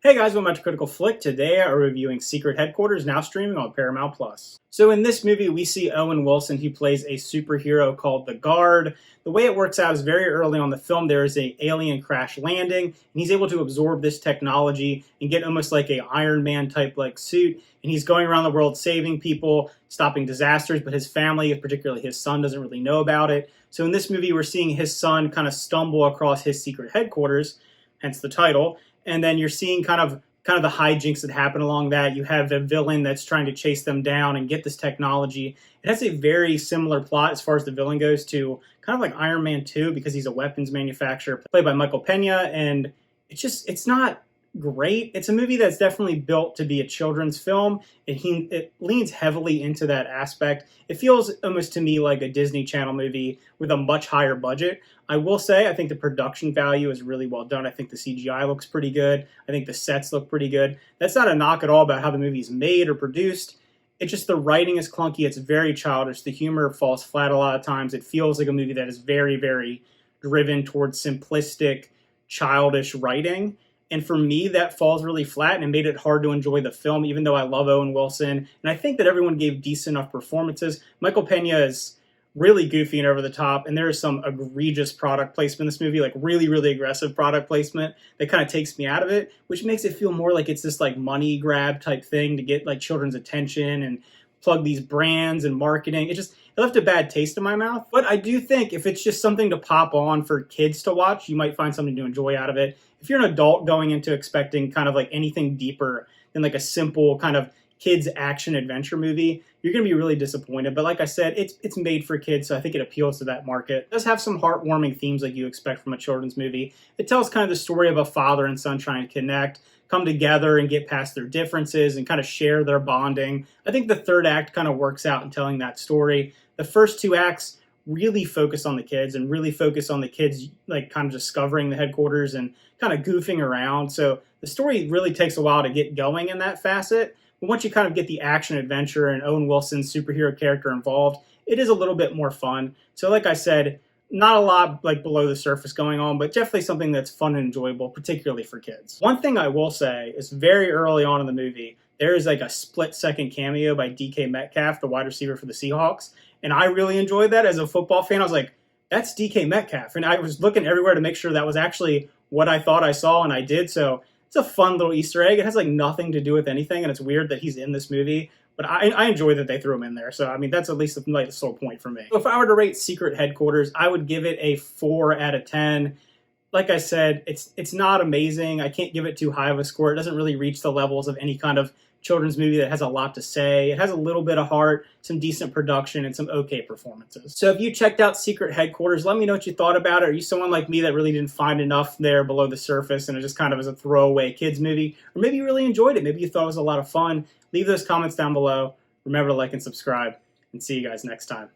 Hey guys, welcome back to Critical Flick. Today I'm reviewing Secret Headquarters, now streaming on Paramount+. So in this movie, we see Owen Wilson. He plays a superhero called the Guard. The way it works out is very early on in the film, there is an alien crash landing, and he's able to absorb this technology and get almost like a Iron Man type like suit. And he's going around the world saving people, stopping disasters, but his family, particularly his son, doesn't really know about it. So in this movie, we're seeing his son kind of stumble across his secret headquarters, hence the title. And then you're seeing kind of the hijinks that happen along that. You have a villain that's trying to chase them down and get this technology. It has a very similar plot as far as the villain goes to kind of like Iron Man 2 because he's a weapons manufacturer played by Michael Pena, and it's not great. It's a movie that's definitely built to be a children's film. It leans heavily into that aspect. It feels almost to me like a Disney Channel movie with a much higher budget. I will say I think the production value is really well done. I think the CGI looks pretty good. I think the sets look pretty good. That's not a knock at all about how the movie is made or produced. It's just the writing is clunky. It's very childish. The humor falls flat a lot of times. It feels like a movie that is very, very driven towards simplistic, childish writing. And for me, that falls really flat, and it made it hard to enjoy the film, even though I love Owen Wilson. And I think that everyone gave decent enough performances. Michael Pena is really goofy and over the top, and there is some egregious product placement in this movie, like really, really aggressive product placement that kind of takes me out of it, which makes it feel more like it's this like money grab type thing to get like children's attention and plug these brands and marketing. It left a bad taste in my mouth. But I do think if it's just something to pop on for kids to watch, you might find something to enjoy out of it. If you're an adult going into expecting kind of like anything deeper than like a simple kind of kids action adventure movie, you're going to be really disappointed. But like I said, it's made for kids, so I think it appeals to that market. It does have some heartwarming themes like you expect from a children's movie. It tells kind of the story of a father and son trying to connect, come together and get past their differences and kind of share their bonding. I think the third act kind of works out in telling that story. The first two acts really focus on the kids and really focus on the kids like kind of discovering the headquarters and kind of goofing around. So the story really takes a while to get going in that facet. But once you kind of get the action adventure and Owen Wilson's superhero character involved, it is a little bit more fun. So like I said, not a lot like below the surface going on, but definitely something that's fun and enjoyable, particularly for kids. One thing I will say is very early on in the movie, there is like a split-second cameo by DK Metcalf, the wide receiver for the Seahawks. And I really enjoyed that as a football fan. I was like, that's DK Metcalf. And I was looking everywhere to make sure that was actually what I thought I saw, and I did. So it's a fun little Easter egg. It has like nothing to do with anything, and it's weird that he's in this movie. But I enjoy that they threw him in there. So, I mean, that's at least like the sole point for me. So if I were to rate Secret Headquarters, I would give it a 4 out of 10. Like I said, it's not amazing. I can't give it too high of a score. It doesn't really reach the levels of any kind of children's movie that has a lot to say. It has a little bit of heart, some decent production, and some okay performances. So if you checked out Secret Headquarters, let me know what you thought about it. Are you someone like me that really didn't find enough there below the surface and it just kind of was a throwaway kids movie? Or maybe you really enjoyed it. Maybe you thought it was a lot of fun. Leave those comments down below. Remember to like and subscribe, and see you guys next time.